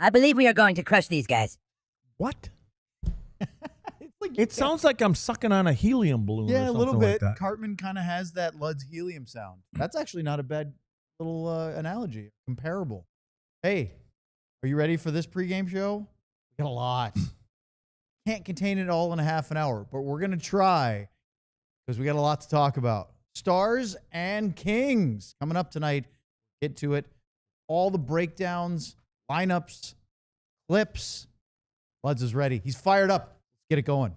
I believe we are going to crush these guys. What? It sounds like I'm sucking on a helium balloon. Yeah, or a little something bit. Like that. Cartman kind of has that Lud's helium sound. That's actually not a bad little analogy. Comparable. Hey, are you ready for this pregame show? We got a lot. Can't contain it all in a half an hour, but we're going to try because we got a lot to talk about. Stars and Kings coming up tonight. Get to it. All the breakdowns, lineups, clips. Luds is ready. He's fired up. Let's get it going.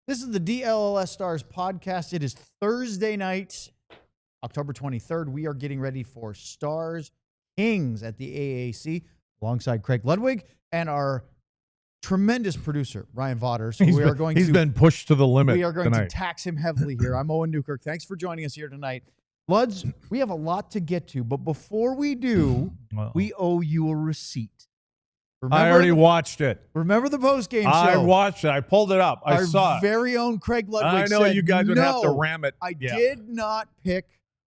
This is the DLLS Stars podcast. It is Thursday night, October 23rd. We are getting ready for Stars Kings at the AAC alongside Craig Ludwig and our tremendous producer, Ryan Vaughters. He's been pushed to the limit. We are going tonight. to tax him heavily here. I'm Owen Newkirk. Thanks for joining us here tonight. Luds, we have a lot to get to, but before we do, we owe you a receipt. I already watched it. Remember the postgame show? I watched it. I pulled it up. I saw Our it. very own Craig Ludwig I know said, you guys would have to "No, ram it. I did not pick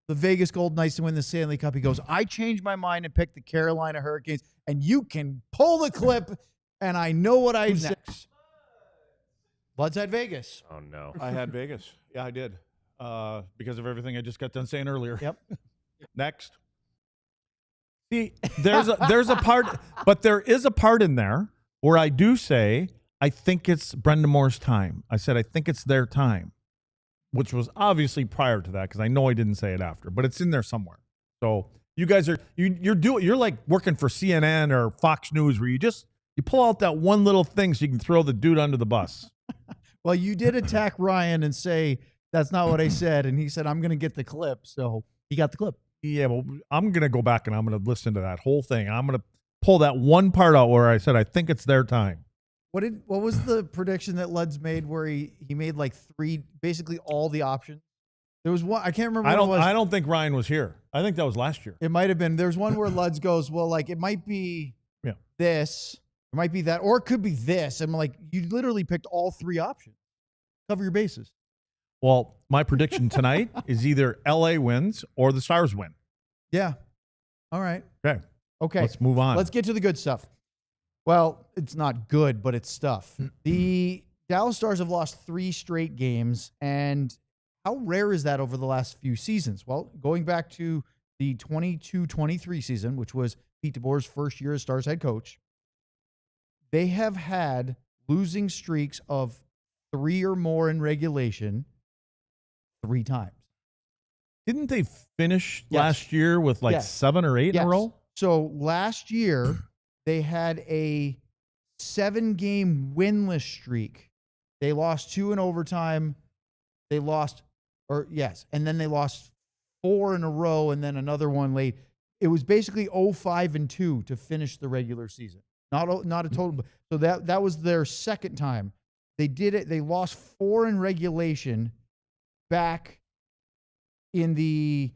the Vegas Golden Knights to win the Stanley Cup." He goes, "I changed my mind and picked the Carolina Hurricanes." And you can pull the clip, and I know what I said. Luds had Vegas. Oh, no. I had Vegas. Yeah, I did. Because of everything I just got done saying earlier. Yep. Next. See, there's a part, but there is a part in there where I do say, I think it's Brenda Moore's time. I said, I think it's their time, which was obviously prior to that because I know I didn't say it after, but it's in there somewhere. So you guys are, you're like working for CNN or Fox News where you pull out that one little thing so you can throw the dude under the bus. Well, you did attack Ryan and say, "That's not what I said." And he said, "I'm going to get the clip." So he got the clip. Yeah, well, I'm going to go back and I'm going to listen to that whole thing. I'm going to pull that one part out where I said, I think it's their time. What was the prediction that Luds made where he made like three, basically all the options? There was one, I can't remember what it was. I don't think Ryan was here. I think that was last year. It might have been. There's one where Luds goes, well, like it might be this, it might be that, or it could be this. I'm like, you literally picked all three options. Cover your bases. Well, my prediction tonight is either LA wins or the Stars win. Yeah. All right. Okay. Let's move on. Let's get to the good stuff. Well, it's not good, but it's stuff. The Dallas Stars have lost 3 straight games, and how rare is that over the last few seasons? Well, going back to the 22-23 season, which was Pete DeBoer's first year as Stars head coach, they have had losing streaks of 3 or more in regulation 3 times. Didn't they finish last year with like 7 or 8 in a row? So last year, they had a 7-game winless streak. They lost 2 in overtime. And then they lost 4 in a row and then another one late. It was basically 0-5-2 to finish the regular season. Not a total. So that was their second time. They did it. They lost 4 in regulation back in the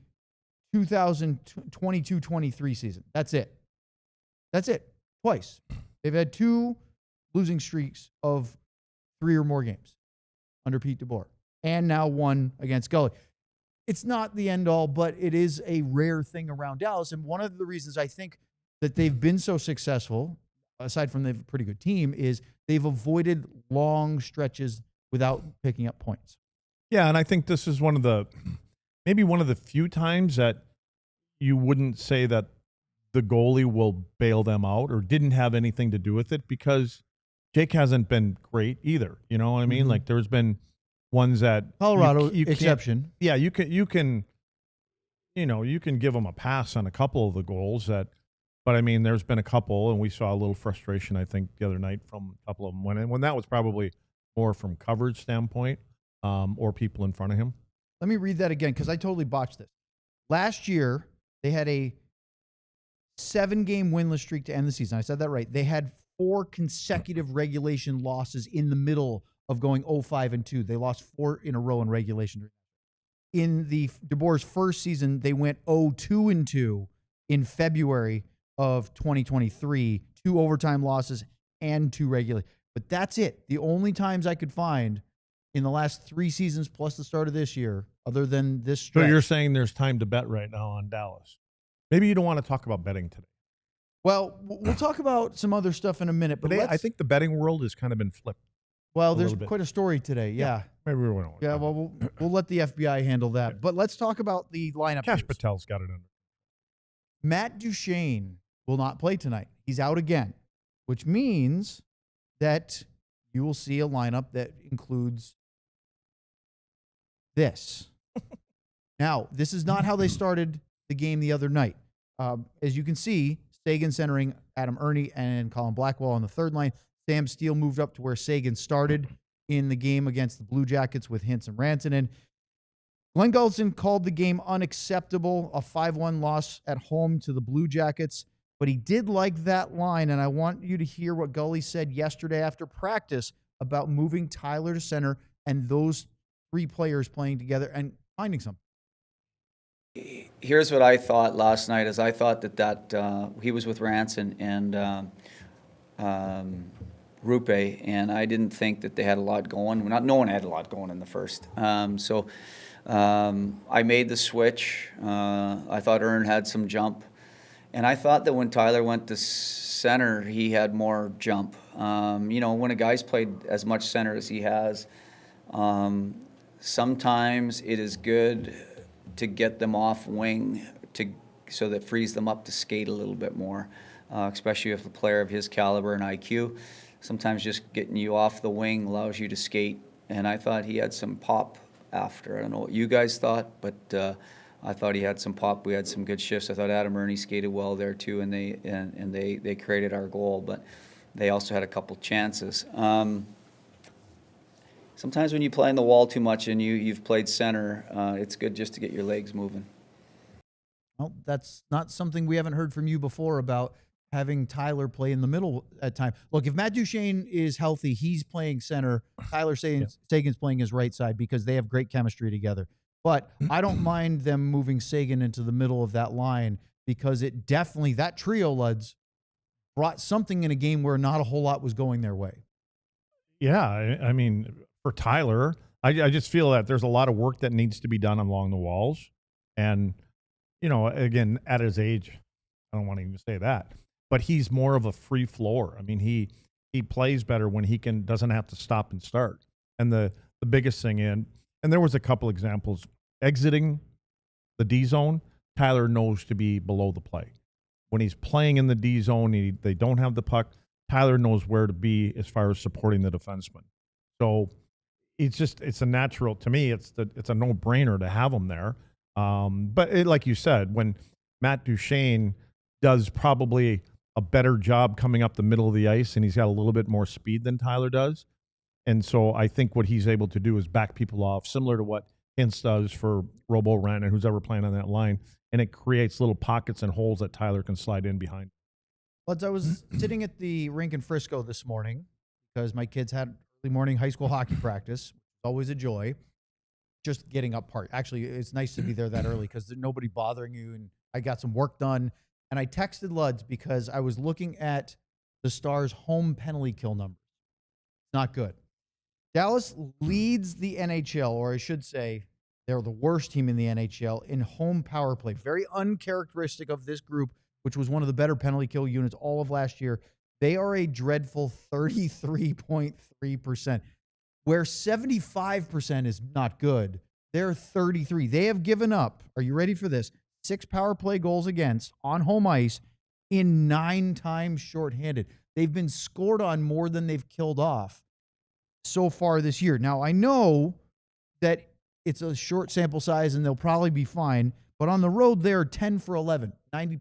2022-23 season. That's it. Twice. They've had 2 losing streaks of 3 or more games under Pete DeBoer, and now 1 against Gully. It's not the end all, but it is a rare thing around Dallas. And one of the reasons I think that they've been so successful, aside from they have a pretty good team, is they've avoided long stretches without picking up points. Yeah, and I think this is maybe one of the few times that you wouldn't say that the goalie will bail them out or didn't have anything to do with it, because Jake hasn't been great either. You know what I mean? Mm-hmm. Like there's been ones that Colorado exception. Yeah, you can give them a pass on a couple of the goals that But I mean, there's been a couple, and we saw a little frustration, I think, the other night from a couple of them when that was probably more from coverage standpoint, or people in front of him. Let me read that again because I totally botched this. Last year, they had a 7-game winless streak to end the season. I said that right. They had 4 consecutive regulation losses in the middle of going 0-5-2. They lost 4 in a row in regulation. In the DeBoer's first season, they went 0-2-2 in February of 2023, 2 overtime losses and 2 regular. But that's it. The only times I could find in the last 3 seasons plus the start of this year, other than this stretch. So you're saying there's time to bet right now on Dallas. Maybe you don't want to talk about betting today. Well, we'll talk about some other stuff in a minute. But I think the betting world has kind of been flipped. Well, there's quite a story today. Yeah. Maybe we won't. Yeah, well, we'll let the FBI handle that. Okay. But let's talk about the lineup. Cash Patel's got it under. Matt Duchene will not play tonight. He's out again, which means that you will see a lineup that includes this. Now, this is not how they started the game the other night. As you can see, Sagan centering Adam Ernie and Colin Blackwell on the third line. Sam Steele moved up to where Sagan started in the game against the Blue Jackets with Hintz and Rantanen. Glenn Gulson called the game unacceptable, a 5-1 loss at home to the Blue Jackets, but he did like that line, and I want you to hear what Gully said yesterday after practice about moving Tyler to center and those 3 players playing together and finding something. Here's what I thought last night is I thought that he was with Ranson and Rupe, and I didn't think that they had a lot going. No one had a lot going in the first. So I made the switch. I thought Ern had some jump. And I thought that when Tyler went to center, he had more jump. When a guy's played as much center as he has, sometimes it is good to get them off wing so that frees them up to skate a little bit more, especially if a player of his caliber and IQ. Sometimes just getting you off the wing allows you to skate, and I thought he had some pop after. I don't know what you guys thought, but I thought he had some pop. We had some good shifts. I thought Adam Ernie skated well there too, and they created our goal, but they also had a couple chances. Sometimes when you play in the wall too much and you've played center, it's good just to get your legs moving. Well, that's not something we haven't heard from you before about having Tyler play in the middle at time. Look, if Matt Duchene is healthy, he's playing center. Tyler Sagan's playing his right side because they have great chemistry together. But I don't mind them moving Sagan into the middle of that line because it definitely, that trio, Luds, brought something in a game where not a whole lot was going their way. Yeah, I mean, for Tyler, I just feel that there's a lot of work that needs to be done along the walls. And, again, at his age, I don't want to even say that, but he's more of a free floor. I mean, he plays better when he doesn't have to stop and start. And the biggest thing and there was a couple examples, exiting the D zone, Tyler knows to be below the play. When he's playing in the D zone, they don't have the puck, Tyler knows where to be as far as supporting the defenseman. So it's a natural, to me, it's a no-brainer to have him there. But like you said, when Matt Duchene does probably a better job coming up the middle of the ice, and he's got a little bit more speed than Tyler does. And so I think what he's able to do is back people off, similar to what Hintz does for Robo Ren and who's ever playing on that line. And it creates little pockets and holes that Tyler can slide in behind. But I was sitting at the rink in Frisco this morning because my kids had early morning high school hockey practice. Always a joy. Just getting up part. Actually, it's nice to be there that early because there's nobody bothering you. And I got some work done. And I texted Luds because I was looking at the Stars' home penalty kill numbers. Not good. Dallas leads the NHL, or I should say they're the worst team in the NHL in home power play. Very uncharacteristic of this group, which was one of the better penalty kill units all of last year. They are a dreadful 33.3%, where 75% is not good. They're 33. They have given up, are you ready for this, 6 power play goals against on home ice in 9 times shorthanded. They've been scored on more than they've killed off so far this year. Now, I know that it's a short sample size and they'll probably be fine, but on the road, they're 10 for 11, 90%.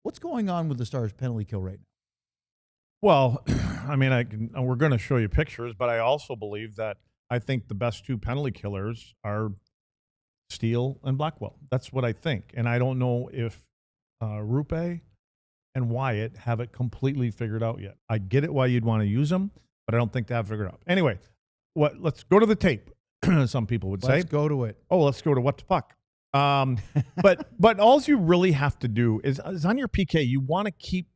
What's going on with the Stars penalty kill right now? Well, I mean, we're going to show you pictures, but I also believe that I think the best two penalty killers are Steele and Blackwell. That's what I think. And I don't know if Rupe and Wyatt have it completely figured out yet. I get it why you'd want to use them, but I don't think they have it figured out. Anyway, let's go to the tape, some people would say. Let's go to it. Oh, let's go to what the fuck. But all you really have to do is on your PK, you want to keep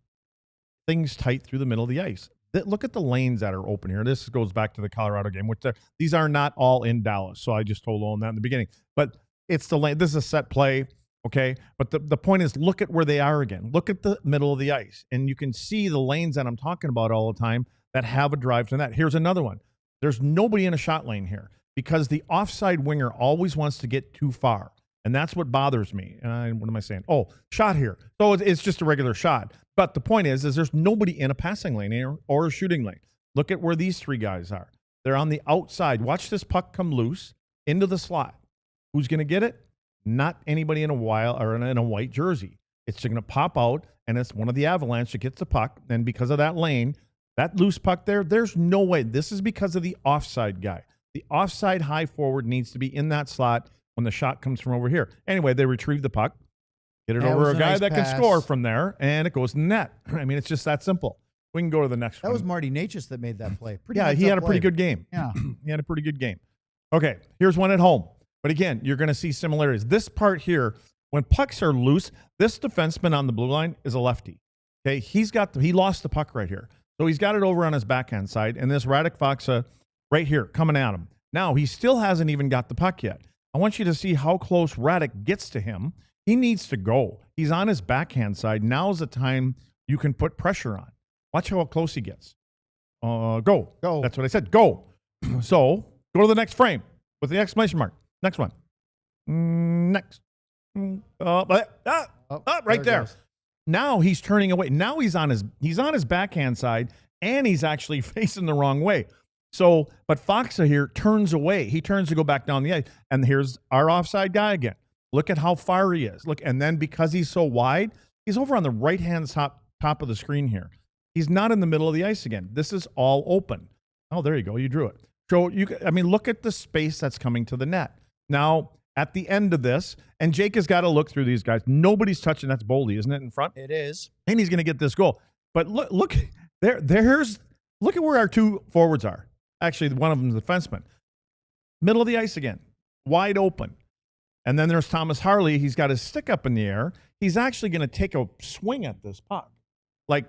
things tight through the middle of the ice. Look at the lanes that are open here. This goes back to the Colorado game, which these are not all in Dallas. So I just told on that in the beginning. But it's the lane. This is a set play, okay? But the point is, look at where they are again. Look at the middle of the ice. And you can see the lanes that I'm talking about all the time that have a drive to that. Here's another one. There's nobody in a shot lane here because the offside winger always wants to get too far. And that's what bothers me. And what am I saying? Oh, shot here. So it's just a regular shot. But the point is there's nobody in a passing lane or a shooting lane. Look at where these three guys are. They're on the outside. Watch this puck come loose into the slot. Who's going to get it? Not anybody in a white jersey. It's going to pop out, and it's one of the Avalanche that gets the puck. And because of that lane, that loose puck there's no way. This is because of the offside guy. The offside high forward needs to be in that slot when the shot comes from over here. Anyway, they retrieve the puck, get it over a guy that can score from there, and it goes in the net. I mean, it's just that simple. We can go to the next one. That was Marty Natchez that made that play. He had a pretty good game. Yeah. He had a pretty good game. Okay, here's one at home. But again, you're going to see similarities. This part here, when pucks are loose, this defenseman on the blue line is a lefty. Okay, he lost the puck right here. So he's got it over on his backhand side, and this Radek Faksa right here coming at him. Now, he still hasn't even got the puck yet. I want you to see how close Radek gets to him. He needs to go. He's on his backhand side. Now's the time you can put pressure on. Watch how close he gets. Go. That's what I said. Go. So go to the next frame with the exclamation mark. Next one. Next. Right there. Now he's turning away. Now he's on his backhand side, and he's actually facing the wrong way. So, but Faksa here turns away. He turns to go back down the ice. And here's our offside guy again. Look at how far he is. Look, and then because he's so wide, he's over on the right-hand top of the screen here. He's not in the middle of the ice again. This is all open. Oh, there you go. You drew it. So, look at the space that's coming to the net. Now, at the end of this, and Jake has got to look through these guys. Nobody's touching. That's Boldy, isn't it, in front? It is. And he's going to get this goal. But look at where our two forwards are. Actually, one of them is a defenseman. Middle of the ice again, wide open. And then there's Thomas Harley. He's got his stick up in the air. He's actually going to take a swing at this puck. Like,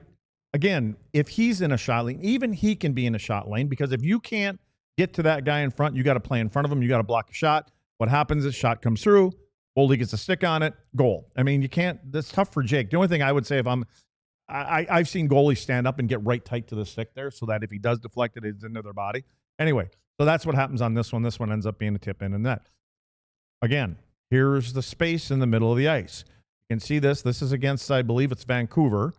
again, if he's in a shot lane, even he can be in a shot lane because if you can't get to that guy in front, you got to play in front of him. You got to block a shot. What happens is shot comes through. Boldy gets a stick on it. Goal. I mean, you can't. That's tough for Jake. The only thing I would say I've seen goalies stand up and get right tight to the stick there so that if he does deflect it, it's into their body. Anyway, so that's what happens on this one. This one ends up being a tip in and net. Again, here's the space in the middle of the ice. You can see this. This is against, I believe it's Vancouver.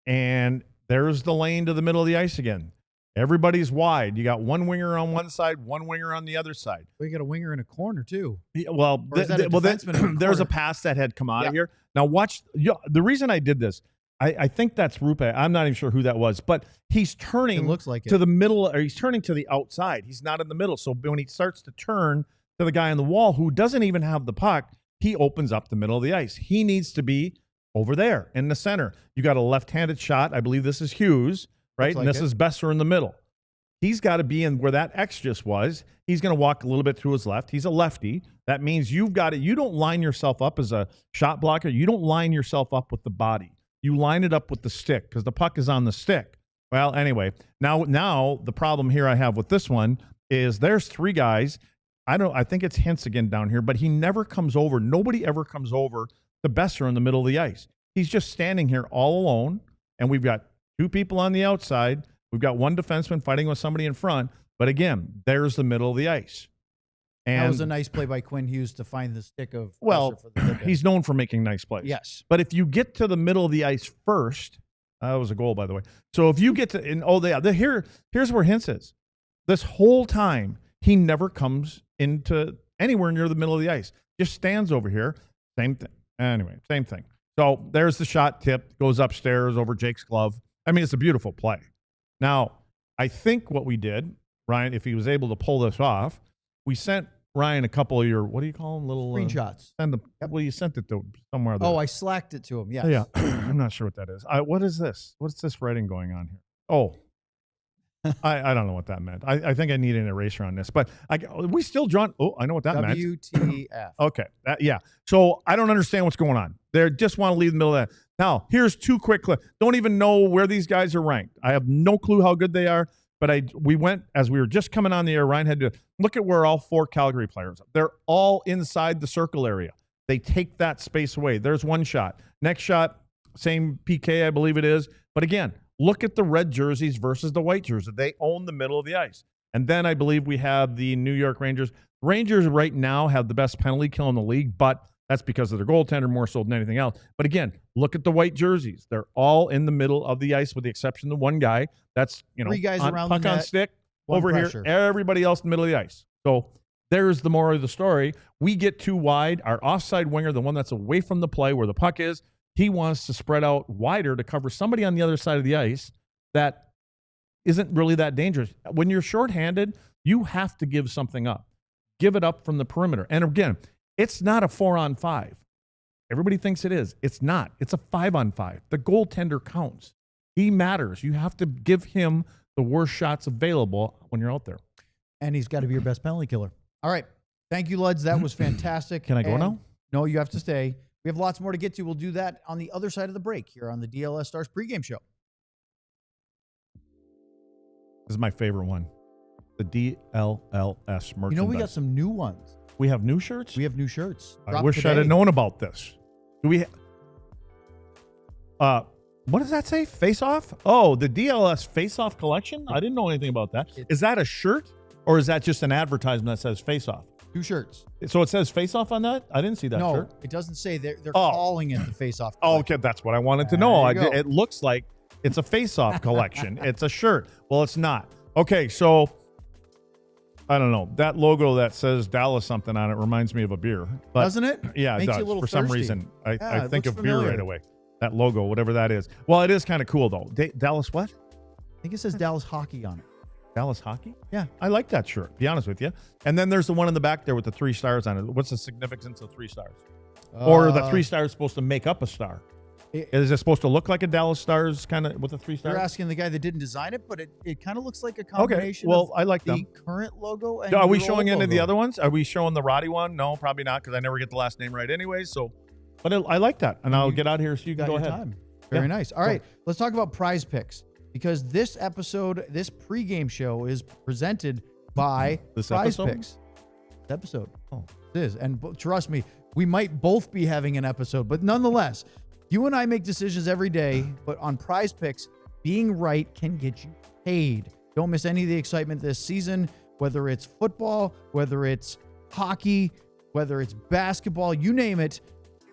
And there's the lane to the middle of the ice again. Everybody's wide. You got one winger on one side, one winger on the other side. We got a winger in a corner, too. Yeah, there's a pass that had come out of here. Now, watch. The reason I did this, I think that's Rupe. I'm not even sure who that was, but he's turning to the middle, or he's turning to the outside. He's not in the middle. So when he starts to turn to the guy on the wall who doesn't even have the puck, he opens up the middle of the ice. He needs to be over there in the center. You got a left-handed shot. I believe this is Hughes, right? And this is Besser in the middle. He's got to be in where that X just was. He's going to walk a little bit to his left. He's a lefty. That means you've got it. You don't line yourself up as a shot blocker. You don't line yourself up with the body. You line it up with the stick because the puck is on the stick. Well, anyway, now the problem here I have with this one is there's three guys. I think it's Hintz again down here, but he never comes over. Nobody ever comes over to Besser in the middle of the ice. He's just standing here all alone, and we've got two people on the outside. We've got one defenseman fighting with somebody in front. But again, there's the middle of the ice. And that was a nice play by Quinn Hughes to find the stick of Besser for the he's known for making nice plays. Yes. But if you get to the middle of the ice first, that was a goal, by the way. So if you get to, here's where Hintz is. This whole time, he never comes into anywhere near the middle of the ice. Just stands over here. Same thing. Anyway, same thing. So there's the shot tip, goes upstairs over Jake's glove. I mean, it's a beautiful play. Now, I think what we did, Ryan, if he was able to pull this off, we sent Ryan a couple of your, what do you call them? Little Screenshots. Well, you sent it to somewhere there. Oh, I slacked it to him. Yes. Yeah. I'm not sure what that is. What is this? What's this writing going on here? Oh, I don't know what that meant. I think I need an eraser on this, but we still drawn. Oh, I know what that meant. WTF. Okay. Yeah. So I don't understand what's going on. They just want to leave the middle of that. Now, here's 2 quick clips. Don't even know where these guys are ranked. I have no clue how good they are, but we went, as we were just coming on the air, Ryan had to look at where all 4 Calgary players are. They're all inside the circle area. They take that space away. There's one shot. Next shot, same PK, I believe it is. But again, look at the red jerseys versus the white jerseys. They own the middle of the ice. And then I believe we have the New York Rangers. Rangers right now have the best penalty kill in the league, but that's because of their goaltender more so than anything else. But again, look at the white jerseys. They're all in the middle of the ice with the exception of one guy. That's, 3 guys on, around puck the net, on stick, one over pressure. here, everybody else in the middle of the ice. So there's the moral of the story. We get too wide. Our offside winger, the one that's away from the play where the puck is, he wants to spread out wider to cover somebody on the other side of the ice that isn't really that dangerous. When you're shorthanded, you have to give something up. Give it up from the perimeter. And again, it's not a 4-on-5. Everybody thinks it is. It's not. It's a 5-on-5. The goaltender counts. He matters. You have to give him the worst shots available when you're out there. And he's got to be your best penalty killer. All right. Thank you, Luds. That was fantastic. Can I go now? No, you have to stay. We have lots more to get to. We'll do that on the other side of the break here on the DLLS Stars Pregame Show. This is my favorite one. The DLLS merchandise. We got some new ones. We have new shirts? We have new shirts. I Dropped wish today. I'd have known about this. Do we what does that say? Face Off? Oh, the DLS Face Off collection? I didn't know anything about that. Is that a shirt or is that just an advertisement that says Face Off? 2 shirts. So it says Face Off on that? I didn't see that shirt. No, it doesn't say. They're calling it the Face Off Oh, collection. okay, that's what I wanted to know. There you go. It looks like it's a Face Off collection. It's a shirt. Well, it's not. Okay, so I don't know. That logo that says Dallas something on it reminds me of a beer. But Doesn't it? yeah, it Makes does. you a little For some thirsty. reason, I it think looks of beer familiar. right away. That logo, whatever that is. Well, it is kind of cool, though. Dallas what? I think it says Dallas Hockey on it. Dallas Hockey? Yeah. I like that shirt, to be honest with you. And then there's the one in the back there with the 3 stars on it. What's the significance of 3 stars? Or the 3 stars supposed to make up a star? Is it supposed to look like a Dallas Stars kind of with a 3 stars? You're asking the guy that didn't design it, but it kind of looks like a Okay, combination well, of I like the them. current logo and Are we your showing old any of the logo. other ones? Are we showing the Roddy one? No, probably not, because I never get the last name right anyway. So, but I like that, and I'll get out of here so you can Got go your ahead. time. Very Yeah. nice. All right, let's talk about Prize Picks, because this episode, this pregame show, is presented by This Prize episode? Picks. This episode. Oh. It is, and trust me, we might both be having an episode, but nonetheless, you and I make decisions every day. But on Prize Picks, being right can get you paid. Don't miss any of the excitement this season, whether it's football, whether it's hockey, whether it's basketball, you name it,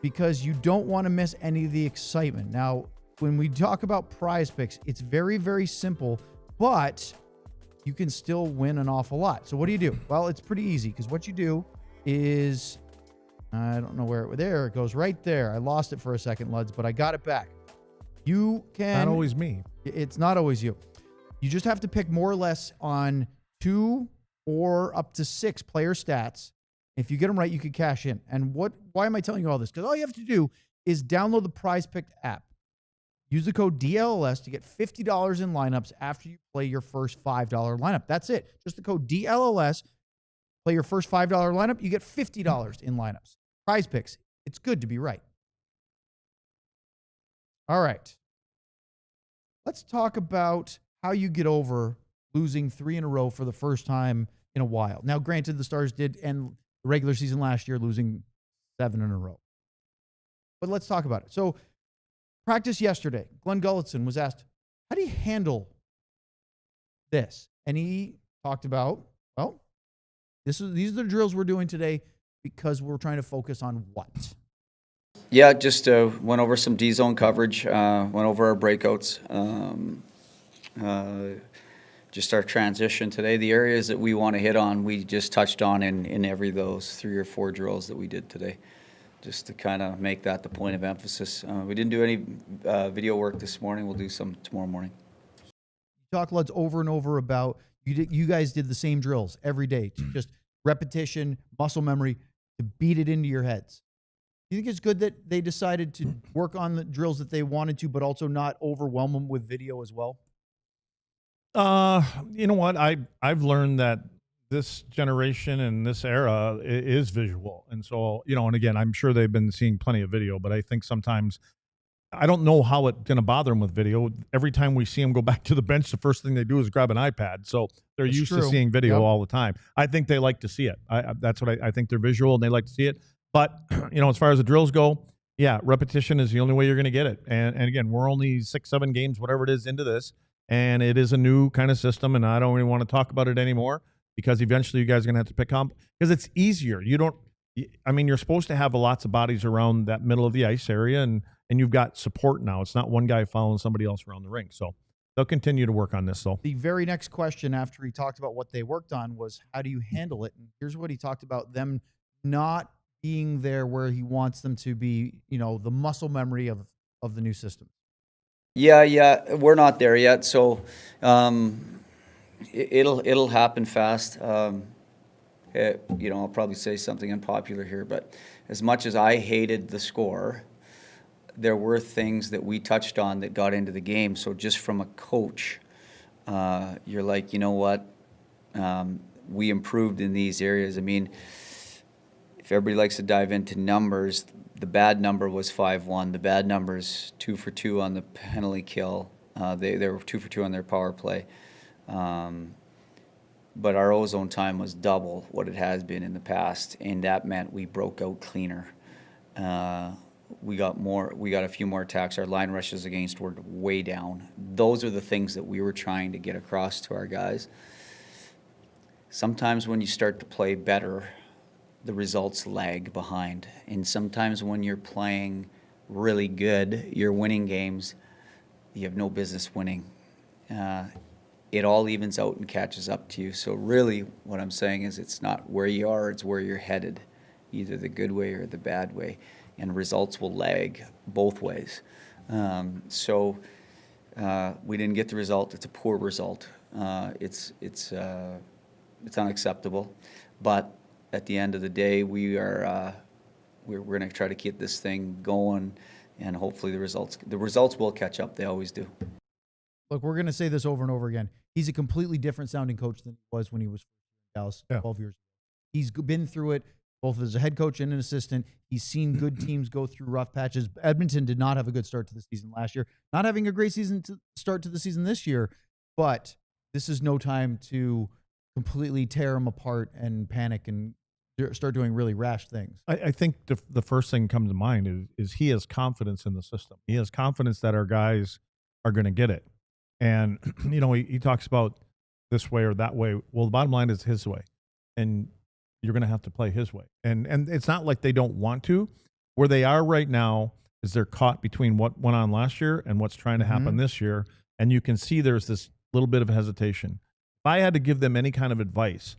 because you don't want to miss any of the excitement. Now, when we talk about Prize Picks, it's very, very simple, but you can still win an awful lot. So what do? Well, it's pretty easy, because what you do is, I don't know where there it goes, right there. I lost it for a second, Luds, but I got it back. You can. Not always me. It's not always you. You just have to pick more or less on 2 or up to 6 player stats. If you get them right, you can cash in. And why am I telling you all this? Because all you have to do is download the Prize Pick app. Use the code DLLS to get $50 in lineups after you play your first $5 lineup. That's it. Just the code DLLS. Play your first $5 lineup, you get $50 in lineups. Prize Picks. It's good to be right. All right. Let's talk about how you get over losing 3 in a row for the first time in a while. Now, granted, the Stars did end the regular season last year losing 7 in a row. But let's talk about it. So, practice yesterday, Glenn Gulletson was asked, how do you handle this? And he talked about, well, these are the drills we're doing today because we're trying to focus on what? Yeah, just went over some D-zone coverage, went over our breakouts, just our transition today. The areas that we want to hit on, we just touched on in every of those 3 or 4 drills that we did today. just to kind of make that the point of emphasis. We didn't do any video work this morning. We'll do some tomorrow morning. You talk lots over and over about you guys did the same drills every day, just repetition, muscle memory to beat it into your heads. Do you think it's good that they decided to work on the drills that they wanted to, but also not overwhelm them with video as well? You know what? I've learned that this generation and this era is visual. And so, and again, I'm sure they've been seeing plenty of video, but I think sometimes I don't know how it's going to bother them with video. Every time we see them go back to the bench, the first thing they do is grab an iPad. So they're That's used true. to seeing video Yep. all the time. I think they like to see it. That's what I think they're visual and they like to see it. But, as far as the drills go, yeah, repetition is the only way you're going to get it. And again, we're only 6-7 games, whatever it is, into this. And it is a new kind of system. And I don't really want to talk about it anymore because eventually you guys are going to have to pick up because it's easier. You're supposed to have lots of bodies around that middle of the ice area and you've got support now. It's not one guy following somebody else around the rink. So they'll continue to work on this, though. The very next question after he talked about what they worked on was, how do you handle it? And here's what he talked about, them not being there where he wants them to be, the muscle memory of the new system. Yeah, we're not there yet. So it'll happen fast. I'll probably say something unpopular here, but as much as I hated the score, there were things that we touched on that got into the game. So just from a coach, you're like, you know what? We improved in these areas. I mean, if everybody likes to dive into numbers, the bad number was 5-1. The bad number is 2 for 2 on the penalty kill. They were 2 for 2 on their power play. But our ozone time was double what it has been in the past, and that meant we broke out cleaner. We got a few more attacks. Our line rushes against were way down. Those are the things that we were trying to get across to our guys. Sometimes when you start to play better, the results lag behind. And sometimes when you're playing really good, you're winning games, you have no business winning. It all evens out and catches up to you. So really what I'm saying is it's not where you are, it's where you're headed, either the good way or the bad way. And results will lag both ways. So we didn't get the result. It's a poor result. It's unacceptable. But at the end of the day, we're going to try to keep this thing going, and hopefully the results will catch up. They always do. Look, we're going to say this over and over again. He's a completely different sounding coach than he was when he was in Dallas 12 years ago. He's been through it both as a head coach and an assistant. He's seen good teams go through rough patches. Edmonton did not have a good start to the season last year. Not having a great start to the season this year, but this is no time to completely tear them apart and panic and start doing really rash things. I think the first thing comes to mind is he has confidence in the system. He has confidence that our guys are going to get it. And, he talks about this way or that way. Well, the bottom line is his way. And you're going to have to play his way. And it's not like they don't want to. Where they are right now is they're caught between what went on last year and what's trying to happen this year. And you can see there's this little bit of hesitation. If I had to give them any kind of advice,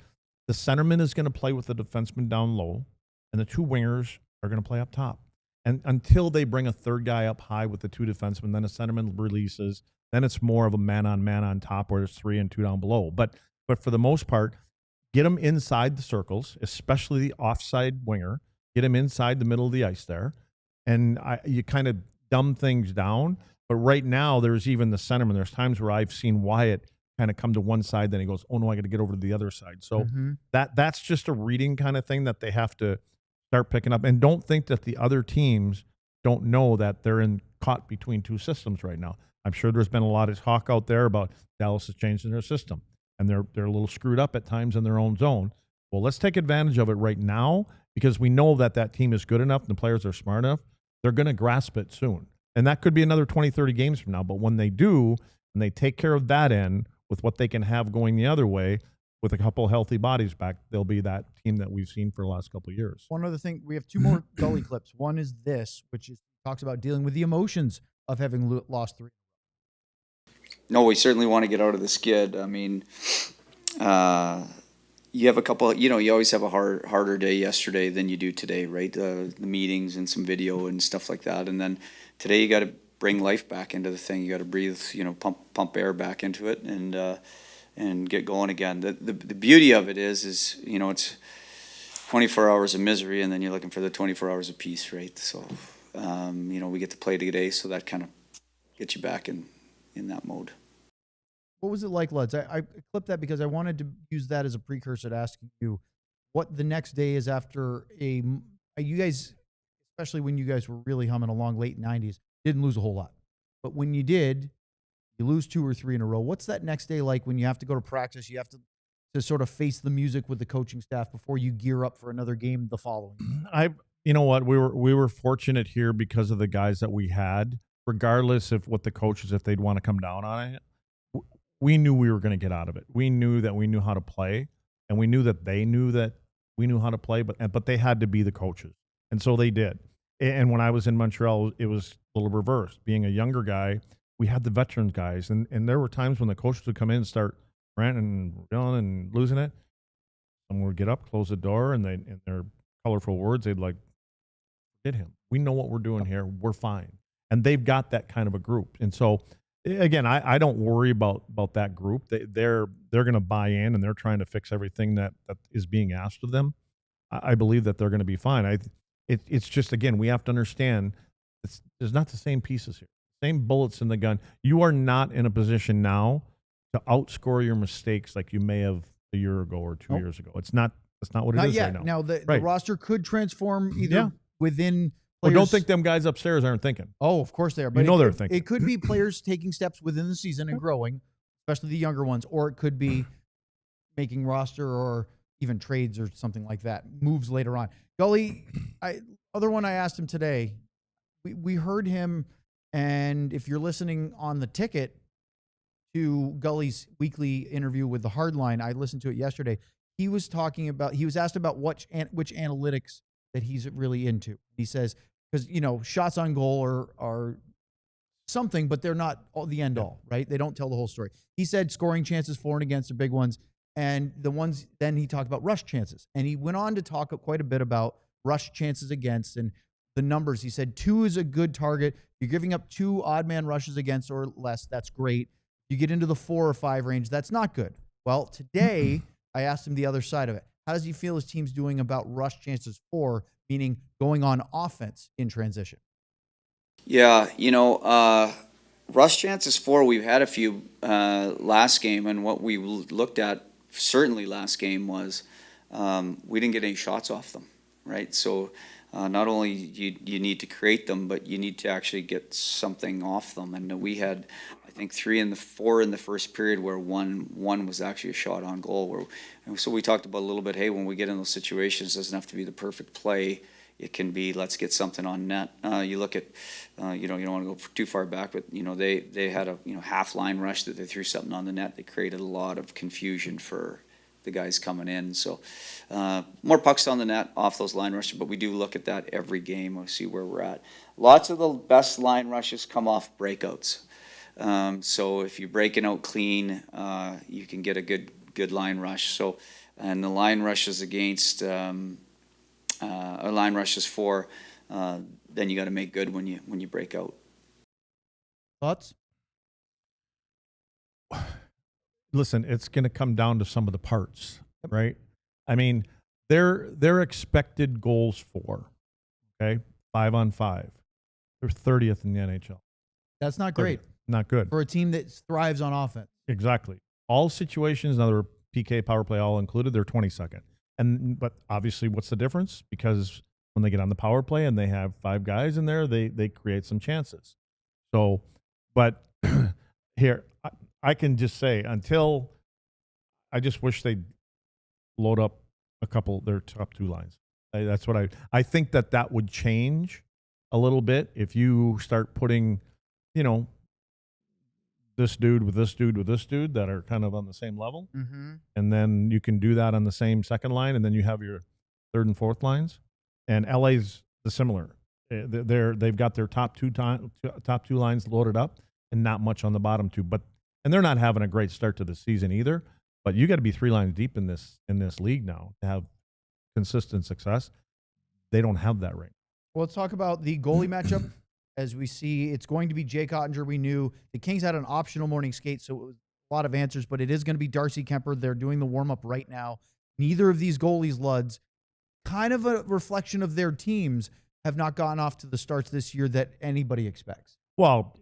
the centerman is going to play with the defenseman down low, and the two wingers are going to play up top. And until they bring a third guy up high with the two defensemen, then a centerman releases. Then it's more of a man-on-man on top where there's 3 and 2 down below. But for the most part, get them inside the circles, especially the offside winger. Get them inside the middle of the ice there. And you kind of dumb things down. But right now, there's even the centerman. There's times where I've seen Wyatt kind of come to one side, then he goes, oh no, I got to get over to the other side. So that's just a reading kind of thing that they have to start picking up. And don't think that the other teams don't know that they're caught between two systems right now. I'm sure there's been a lot of talk out there about Dallas is changing their system, and they're a little screwed up at times in their own zone. Well, let's take advantage of it right now because we know that team is good enough and the players are smart enough. They're going to grasp it soon. And that could be another 20, 30 games from now. But when they do, and they take care of that end with what they can have going the other way, with a couple healthy bodies back, they'll be that team that we've seen for the last couple of years. One other thing, we have 2 more gully clips. One is this, which talks about dealing with the emotions of having lost 3. No, we certainly want to get out of the skid. I mean, you have a couple, you always have a harder day yesterday than you do today, right? The meetings and some video and stuff like that. And then today you got to bring life back into the thing. You got to breathe, pump air back into it and get going again. The beauty of it is, it's 24 hours of misery and then you're looking for the 24 hours of peace, right? So, we get to play today. So that kind of gets you back in that mode. What was it like, Luds? I clipped that because I wanted to use that as a precursor to asking you what the next day is after you guys, especially when you guys were really humming along late 90s, didn't lose a whole lot. But when you did, you lose 2 or 3 in a row. What's that next day like when you have to go to practice? You have to sort of face the music with the coaching staff before you gear up for another game the following. You know what? We were fortunate here because of the guys that we had, regardless of what the coaches, if they'd want to come down on it. We knew we were going to get out of it. We knew that we knew how to play, and we knew that they knew that we knew how to play, but they had to be the coaches. And so they did. And when I was in Montreal, it was a little reversed. Being a younger guy, we had the veteran guys, and there were times when the coaches would come in and start ranting and yelling and losing it. Someone would get up, close the door, and in their colorful words, they'd like, "Hit him. We know what we're doing here. We're fine." And they've got that kind of a group. And so, again, I don't worry about that group. They're going to buy in, and they're trying to fix everything that is being asked of them. I believe that they're going to be fine. It's just, again, we have to understand there's not the same pieces here, same bullets in the gun. You are not in a position now to outscore your mistakes like you may have a year ago or 2 years ago. That's not what it is yet. right now. Now the roster could transform either within. Well, don't think them guys upstairs aren't thinking. Oh, of course they are. But they're thinking. It could be players taking steps within the season and growing, especially the younger ones, or it could be making roster or even trades or something like that, moves later on. Gully, other one I asked him today, we heard him, and if you're listening on the ticket to Gully's weekly interview with the Hardline, I listened to it yesterday. He was asked about which analytics that he's really into. He says, because, shots on goal are something, but they're not the end all, right? They don't tell the whole story. He said scoring chances for and against are big ones. And the ones, then he talked about rush chances. And he went on to talk quite a bit about rush chances against and the numbers. He said 2 is a good target. You're giving up 2 odd man rushes against or less. That's great. You get into the 4 or 5 range. That's not good. Well, today I asked him the other side of it. How does he feel his team's doing about rush chances for, meaning going on offense in transition? Yeah, rush chances for, we've had a few last game, and what we looked at certainly last game was we didn't get any shots off them, right? So not only you need to create them, but you need to actually get something off them. And we had, I think, 3 and 4 in the first period where one was actually a shot on goal. And so we talked about a little bit, hey, when we get in those situations, it doesn't have to be the perfect play. It can be, let's get something on net. You look at, you don't want to go too far back, but they had a half line rush that they threw something on the net. They created a lot of confusion for the guys coming in. So more pucks on the net off those line rushes, but we do look at that every game. We'll see where we're at. Lots of the best line rushes come off breakouts. So if you're breaking out clean, you can get a good line rush. So, and the line rushes against. A line rushes for, then you got to make good when you break out. Thoughts? Listen, it's going to come down to some of the parts, right? I mean, they're expected goals for, okay, 5-on-5. They're 30th in the NHL. That's not great. Not good for a team that thrives on offense. Exactly. All situations, another PK, power play, all included, they're 22nd. But obviously, what's the difference? Because when they get on the power play and they have 5 guys in there, they create some chances. So, but here, I can just say, I just wish they'd load up their top 2 lines. That's what I think that would change a little bit if you start putting, this dude with this dude with this dude that are kind of on the same level. Mm-hmm. And then you can do that on the same second line, and then you have your 3rd and 4th lines. And LA's similar. They've got their top two lines loaded up and not much on the bottom 2. And they're not having a great start to the season either. But you got to be 3 lines deep in this league now to have consistent success. They don't have that right. Well, let's talk about the goalie matchup. As we see, it's going to be Jake Oettinger. We knew the Kings had an optional morning skate, so it was a lot of answers, but it is going to be Darcy Kuemper. They're doing the warm-up right now. Neither of these goalies, Luds, kind of a reflection of their teams, have not gotten off to the starts this year that anybody expects. Well,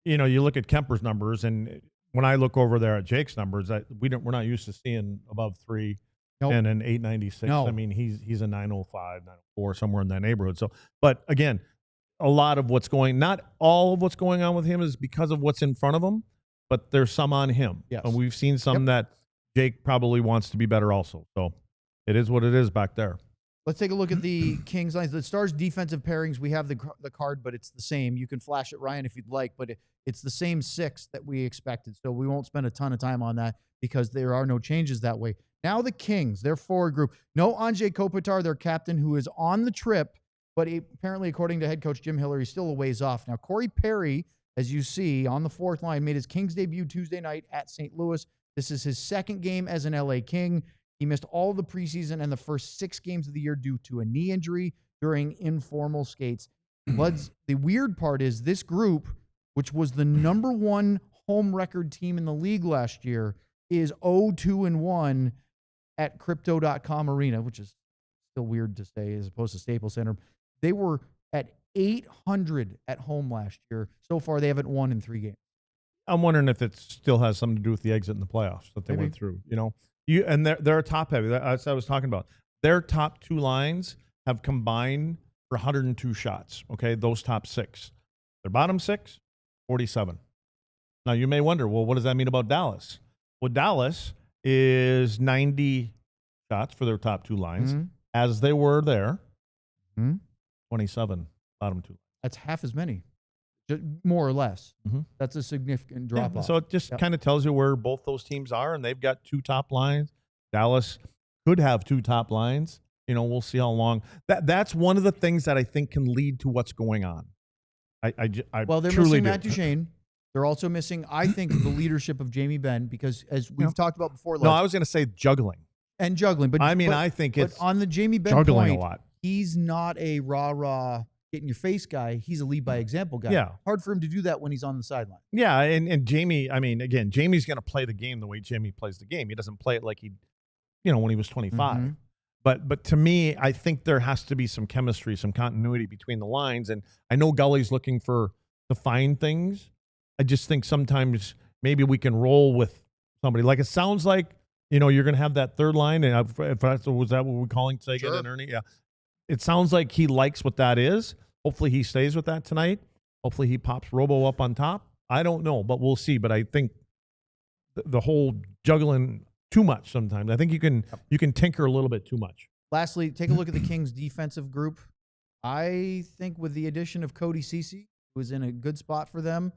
you know, you look at Kemper's numbers, and when I look over there at Jake's numbers, we're not used to seeing above 3 and an 896. No. I mean, he's a 905, 904, somewhere in that neighborhood. So, but again, a lot of not all of what's going on with him is because of what's in front of him, but there's some on him. Yes. And we've seen some that Jake probably wants to be better also. So it is what it is back there. Let's take a look at the Kings lines. The Stars defensive pairings, we have the card, but it's the same. You can flash it, Ryan, if you'd like, but it's the same 6 that we expected. So we won't spend a ton of time on that because there are no changes that way. Now the Kings, their forward group. No Andrzej Kopitar, their captain, who is on the trip, but apparently, according to head coach Jim Hiller, he's still a ways off. Now, Corey Perry, as you see, on the 4th line, made his Kings debut Tuesday night at St. Louis. This is his 2nd game as an LA King. He missed all the preseason and the first 6 games of the year due to a knee injury during informal skates. The weird part is this group, which was the #1 home record team in the league last year, is 0-2-1 at Crypto.com Arena, which is still weird to say as opposed to Staples Center. They were at 800 at home last year. So far, they haven't won in 3 games. I'm wondering if it still has something to do with the exit in the playoffs that they went through. You know, and they're a top heavy. That's what I was talking about. Their top 2 lines have combined for 102 shots. Okay, those top 6. Their bottom 6, 47. Now you may wonder, well, what does that mean about Dallas? Well, Dallas is 90 shots for their top 2 lines, as they were there. 27 bottom 2. That's half as many, more or less. That's a significant drop off. So it just kind of tells you where both those teams are, and they've got 2 top lines. Dallas could have 2 top lines. You know, we'll see how long. That's one of the things that I think can lead to what's going on. Well, they're truly missing do. Matt Duchene. They're also missing, I think, the leadership of Jamie Benn, because as we've talked about before. No, I was going to say juggling. And juggling. But I mean, I think it's on the Jamie Benn juggling point, a lot. He's not a rah-rah, get-in-your-face guy. He's a lead-by-example guy. Yeah. Hard for him to do that when he's on the sideline. Yeah, and Jamie, I mean, again, Jamie's going to play the game the way Jamie plays the game. He doesn't play it like when he was 25. But to me, I think there has to be some chemistry, some continuity between the lines. And I know Gully's looking to find things. I just think sometimes maybe we can roll with somebody. Like it sounds like, you're going to have that 3rd line. And was that what we're calling Sagan and Ernie? Yeah. It sounds like he likes what that is. Hopefully he stays with that tonight. Hopefully he pops Robo up on top. I don't know, but we'll see. But I think the whole juggling too much sometimes. I think you can tinker a little bit too much. Lastly, take a look at the Kings defensive group. I think with the addition of Cody Ceci, who is in a good spot for them,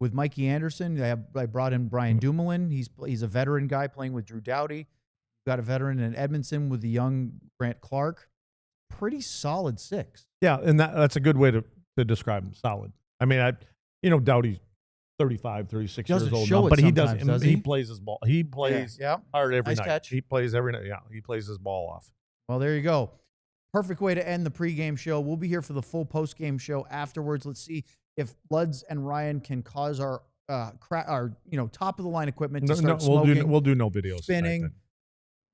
with Mikey Anderson, I brought in Brian Dumoulin. He's a veteran guy playing with Drew Doughty. You've got a veteran in Edmondson with the young Grant Clark. Pretty solid 6. Yeah, and that's a good way to describe him. Solid. I mean, Doughty's 35, 36 years old now, but he does. He plays his ball. He plays hard every night. Catch. He plays every night. Yeah, he plays his ball off. Well, there you go. Perfect way to end the pregame show. We'll be here for the full postgame show afterwards. Let's see if Luds and Ryan can cause our top of the line equipment to start smoking. We'll do no videos. Spinning.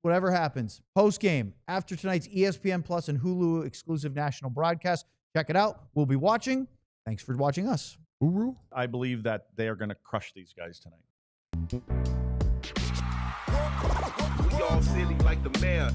Whatever happens. Postgame after tonight's ESPN Plus and Hulu exclusive national broadcast. Check it out. We'll be watching. Thanks for watching us. Uru. I believe that they are going to crush these guys tonight. We all silly like the mayor.